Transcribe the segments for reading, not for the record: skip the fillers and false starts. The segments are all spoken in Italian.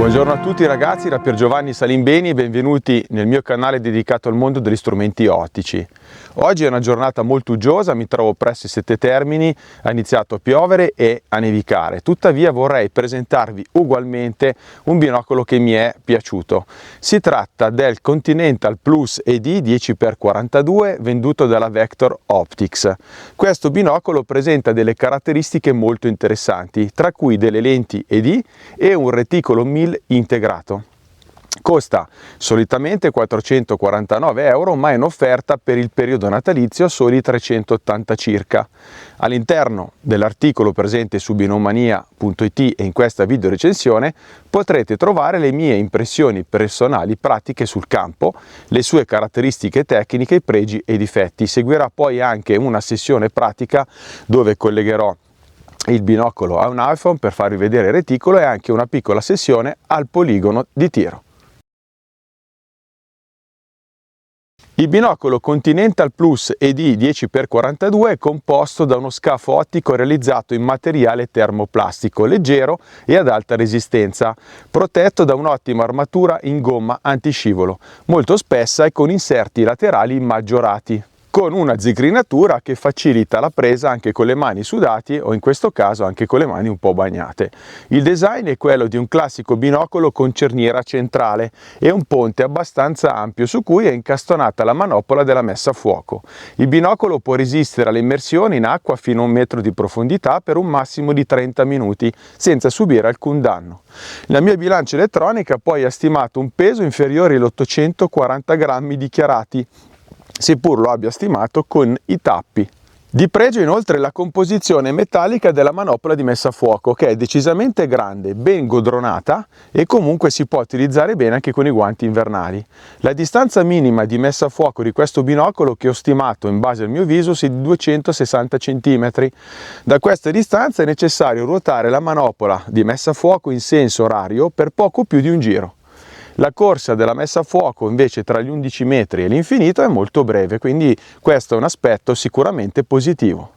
Buongiorno a tutti ragazzi, da Pier Giovanni Salimbeni e benvenuti nel mio canale dedicato al mondo degli strumenti ottici. Oggi è una giornata molto uggiosa, mi trovo presso i Sette Termini, ha iniziato a piovere e a nevicare. Tuttavia vorrei presentarvi ugualmente un binocolo che mi è piaciuto. Si tratta del Continental Plus ED 10x42 venduto dalla Vector Optics. Questo binocolo presenta delle caratteristiche molto interessanti, tra cui delle lenti ED e un reticolo 1000 integrato. Costa solitamente 449 euro, ma è in offerta per il periodo natalizio a soli 380 circa. All'interno dell'articolo presente su binomania.it e in questa video recensione potrete trovare le mie impressioni personali pratiche sul campo, le sue caratteristiche tecniche, i pregi e i difetti. Seguirà poi anche una sessione pratica dove collegherò il binocolo a un iPhone per farvi vedere il reticolo e anche una piccola sessione al poligono di tiro. Il binocolo Continental Plus ED 10x42 è composto da uno scafo ottico realizzato in materiale termoplastico leggero e ad alta resistenza, protetto da un'ottima armatura in gomma antiscivolo, molto spessa e con inserti laterali maggiorati, con una zigrinatura che facilita la presa anche con le mani sudate o in questo caso anche con le mani un po' bagnate. Il design è quello di un classico binocolo con cerniera centrale e un ponte abbastanza ampio su cui è incastonata la manopola della messa a fuoco. Il binocolo può resistere alle immersioni in acqua fino a 1 metro di profondità per un massimo di 30 minuti senza subire alcun danno. La mia bilancia elettronica poi ha stimato un peso inferiore agli 840 grammi dichiarati, seppur lo abbia stimato con i tappi. Di pregio inoltre la composizione metallica della manopola di messa a fuoco, che è decisamente grande, ben godronata e comunque si può utilizzare bene anche con i guanti invernali. La distanza minima di messa a fuoco di questo binocolo, che ho stimato in base al mio viso, sia di 260 cm. Da questa distanza è necessario ruotare la manopola di messa a fuoco in senso orario per poco più di un giro. La corsa della messa a fuoco invece tra gli 11 metri e l'infinito è molto breve, quindi questo è un aspetto sicuramente positivo.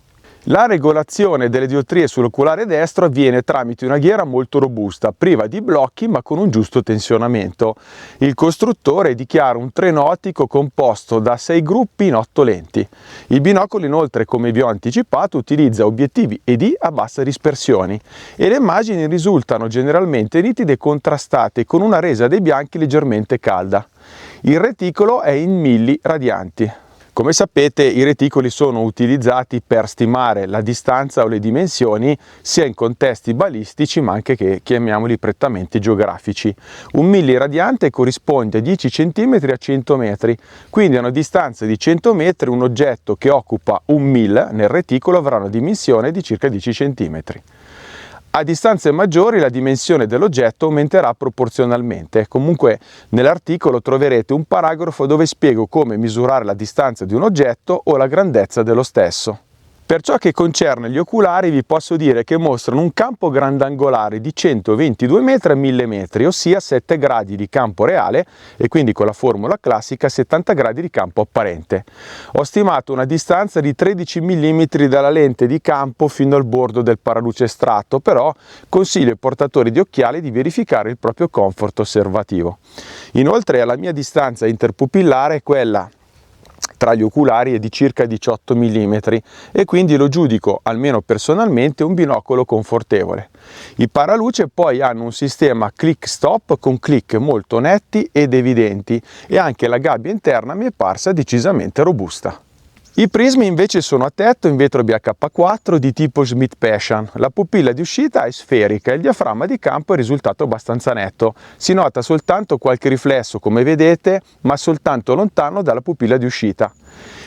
La regolazione delle diottrie sull'oculare destro avviene tramite una ghiera molto robusta, priva di blocchi ma con un giusto tensionamento. Il costruttore dichiara un treno ottico composto da 6 gruppi in 8 lenti. Il binocolo inoltre, come vi ho anticipato, utilizza obiettivi ED a bassa dispersione e le immagini risultano generalmente nitide e contrastate con una resa dei bianchi leggermente calda. Il reticolo è in milli radianti. Come sapete, i reticoli sono utilizzati per stimare la distanza o le dimensioni sia in contesti balistici ma anche che chiamiamoli prettamente geografici. Un milliradiante corrisponde a 10 cm a 100 metri, quindi a una distanza di 100 metri un oggetto che occupa un mil nel reticolo avrà una dimensione di circa 10 cm. A distanze maggiori la dimensione dell'oggetto aumenterà proporzionalmente. Comunque nell'articolo troverete un paragrafo dove spiego come misurare la distanza di un oggetto o la grandezza dello stesso. Per ciò che concerne gli oculari vi posso dire che mostrano un campo grandangolare di 122 metri a 1000 metri, ossia 7 gradi di campo reale e quindi con la formula classica 70 gradi di campo apparente. Ho stimato una distanza di 13 mm dalla lente di campo fino al bordo del paraluce estratto, però consiglio ai portatori di occhiali di verificare il proprio comfort osservativo. Inoltre la mia distanza interpupillare, quella tra gli oculari, è di circa 18 mm e quindi lo giudico, almeno personalmente, un binocolo confortevole. I paraluce poi hanno un sistema click stop con click molto netti ed evidenti e anche la gabbia interna mi è parsa decisamente robusta. I prismi invece sono a tetto in vetro BH4 di tipo Schmidt-Peschan. La pupilla di uscita è sferica e il diaframma di campo è risultato abbastanza netto. Si nota soltanto qualche riflesso, come vedete, ma soltanto lontano dalla pupilla di uscita.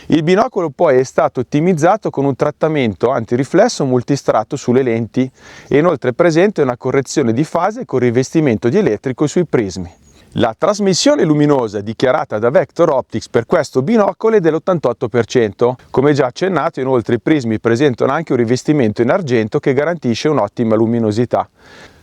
Il binocolo poi è stato ottimizzato con un trattamento antiriflesso multistrato sulle lenti e inoltre è presente una correzione di fase con rivestimento di elettrico sui prismi. La trasmissione luminosa dichiarata da Vector Optics per questo binocolo è dell'88%. Come già accennato, inoltre i prismi presentano anche un rivestimento in argento che garantisce un'ottima luminosità.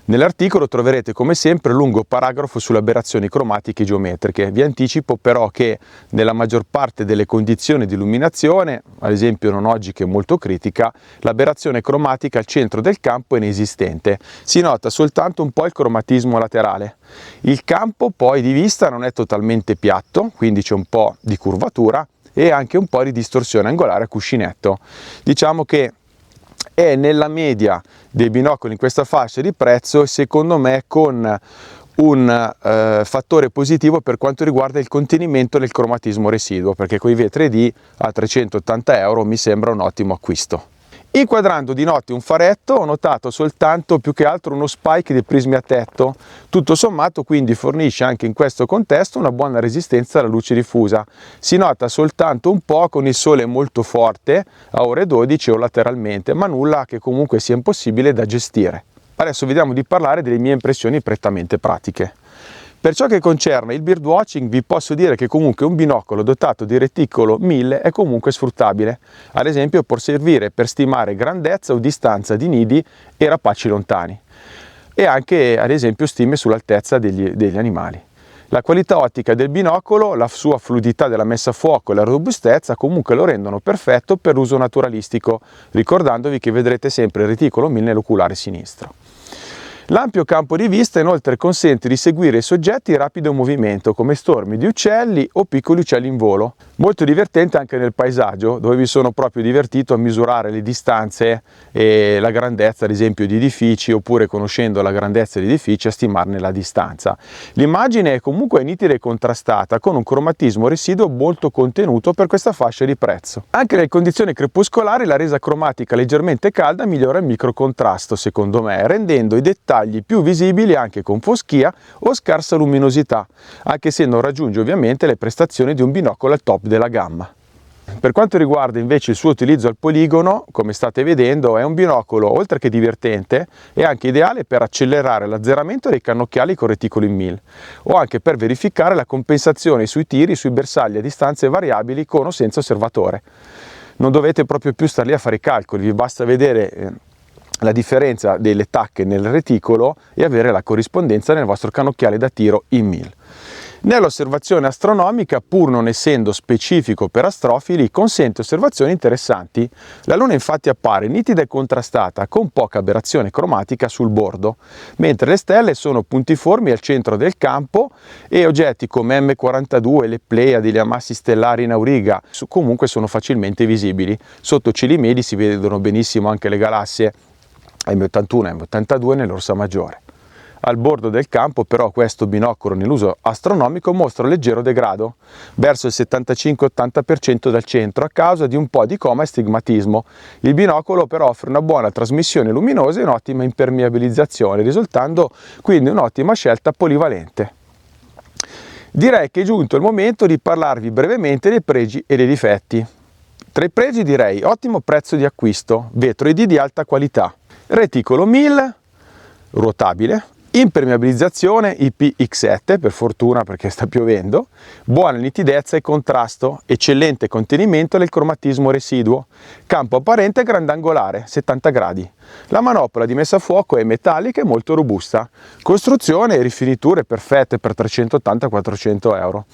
Nell'articolo troverete come sempre un lungo paragrafo sulle aberrazioni cromatiche geometriche. Vi anticipo però che nella maggior parte delle condizioni di illuminazione, ad esempio non oggi che è molto critica, l'aberrazione cromatica al centro del campo è inesistente. Si nota soltanto un po' il cromatismo laterale. Il campo poi di vista non è totalmente piatto, quindi c'è un po' di curvatura e anche un po' di distorsione angolare a cuscinetto. Diciamo che è nella media dei binocoli in questa fascia di prezzo, secondo me con un fattore positivo per quanto riguarda il contenimento del cromatismo residuo, perché con i V3D a 380 euro mi sembra un ottimo acquisto. Inquadrando di notte un faretto ho notato soltanto più che altro uno spike dei prismi a tetto, tutto sommato quindi fornisce anche in questo contesto una buona resistenza alla luce diffusa. Si nota soltanto un po' con il sole molto forte a ore 12 o lateralmente, ma nulla che comunque sia impossibile da gestire. Adesso vediamo di parlare delle mie impressioni prettamente pratiche. Per ciò che concerne il birdwatching vi posso dire che comunque un binocolo dotato di reticolo 1000 è comunque sfruttabile, ad esempio può servire per stimare grandezza o distanza di nidi e rapaci lontani e anche ad esempio stime sull'altezza degli animali. La qualità ottica del binocolo, la sua fluidità della messa a fuoco e la robustezza comunque lo rendono perfetto per uso naturalistico, ricordandovi che vedrete sempre il reticolo 1000 nell'oculare sinistro. L'ampio campo di vista inoltre consente di seguire i soggetti in rapido movimento come stormi di uccelli o piccoli uccelli in volo. Molto divertente anche nel paesaggio, dove mi sono proprio divertito a misurare le distanze e la grandezza ad esempio di edifici, oppure conoscendo la grandezza degli edifici a stimarne la distanza. L'immagine è comunque nitida e contrastata, con un cromatismo residuo molto contenuto per questa fascia di prezzo. Anche nelle condizioni crepuscolari la resa cromatica leggermente calda migliora il microcontrasto secondo me, rendendo i dettagli più visibili anche con foschia o scarsa luminosità, anche se non raggiunge ovviamente le prestazioni di un binocolo al top della gamma. Per quanto riguarda invece il suo utilizzo al poligono, come state vedendo, è un binocolo oltre che divertente, è anche ideale per accelerare l'azzeramento dei cannocchiali con reticolo in 1000 o anche per verificare la compensazione sui tiri sui bersagli a distanze variabili con o senza osservatore. Non dovete proprio più star lì a fare i calcoli, vi basta vedere la differenza delle tacche nel reticolo e avere la corrispondenza nel vostro cannocchiale da tiro in 1000. Nell'osservazione astronomica, pur non essendo specifico per astrofili, consente osservazioni interessanti. La Luna infatti appare nitida e contrastata, con poca aberrazione cromatica sul bordo, mentre le stelle sono puntiformi al centro del campo e oggetti come M42, le Pleiadi, le ammassi stellari in auriga comunque sono facilmente visibili. Sotto cieli medi si vedono benissimo anche le galassie M81 e M82 nell'Orsa Maggiore. Al bordo del campo però questo binocolo nell'uso astronomico mostra un leggero degrado, verso il 75-80% dal centro a causa di un po' di coma e stigmatismo. Il binocolo però offre una buona trasmissione luminosa e un'ottima impermeabilizzazione, risultando quindi un'ottima scelta polivalente. Direi che è giunto il momento di parlarvi brevemente dei pregi e dei difetti. Tra i pregi direi ottimo prezzo di acquisto, vetro ID di alta qualità, reticolo 1000, ruotabile, impermeabilizzazione IPX7 per fortuna perché sta piovendo, buona nitidezza e contrasto, eccellente contenimento del cromatismo residuo, campo apparente grandangolare 70 gradi. La manopola di messa a fuoco è metallica e molto robusta, costruzione e rifiniture perfette per 380-400 euro.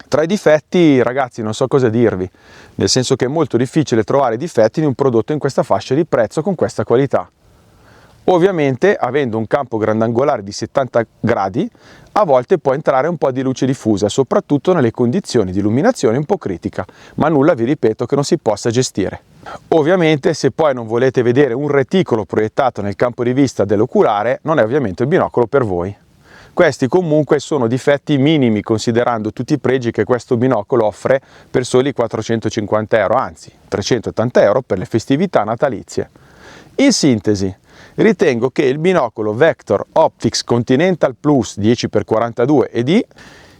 Tra i difetti, ragazzi, non so cosa dirvi, nel senso che è molto difficile trovare difetti in un prodotto in questa fascia di prezzo con questa qualità. Ovviamente, avendo un campo grandangolare di 70 gradi, a volte può entrare un po' di luce diffusa, soprattutto nelle condizioni di illuminazione un po' critica, ma nulla, vi ripeto, che non si possa gestire. Ovviamente, se poi non volete vedere un reticolo proiettato nel campo di vista dell'oculare, non è ovviamente il binocolo per voi. Questi comunque sono difetti minimi considerando tutti i pregi che questo binocolo offre per soli 450 euro, anzi 380 euro per le festività natalizie. In sintesi, ritengo che il binocolo Vector Optics Continental Plus 10x42 ED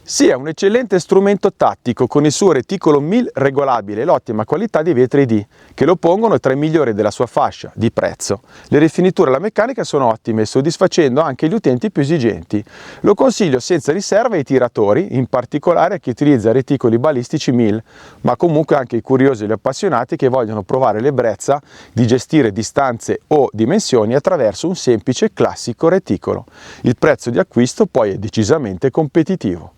sia un eccellente strumento tattico con il suo reticolo 1000 regolabile e l'ottima qualità dei vetri D, che lo pongono tra i migliori della sua fascia di prezzo. Le rifiniture e la meccanica sono ottime, soddisfacendo anche gli utenti più esigenti. Lo consiglio senza riserva ai tiratori, in particolare a chi utilizza reticoli balistici 1000, ma comunque anche ai curiosi e gli appassionati che vogliono provare l'ebbrezza di gestire distanze o dimensioni attraverso un semplice classico reticolo. Il prezzo di acquisto poi è decisamente competitivo.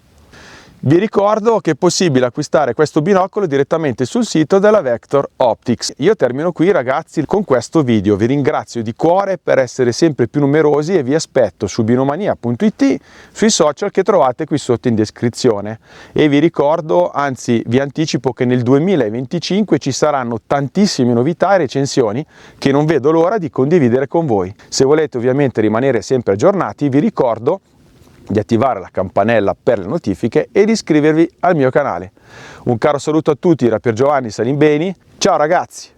Vi ricordo che è possibile acquistare questo binocolo direttamente sul sito della Vector Optics. Io termino qui ragazzi con questo video, vi ringrazio di cuore per essere sempre più numerosi e vi aspetto su binomania.it, sui social che trovate qui sotto in descrizione, e vi ricordo, anzi vi anticipo che nel 2025 ci saranno tantissime novità e recensioni che non vedo l'ora di condividere con voi. Se volete ovviamente rimanere sempre aggiornati, vi ricordo di attivare la campanella per le notifiche e di iscrivervi al mio canale. Un caro saluto a tutti da Pier Giovanni Salimbeni, ciao ragazzi!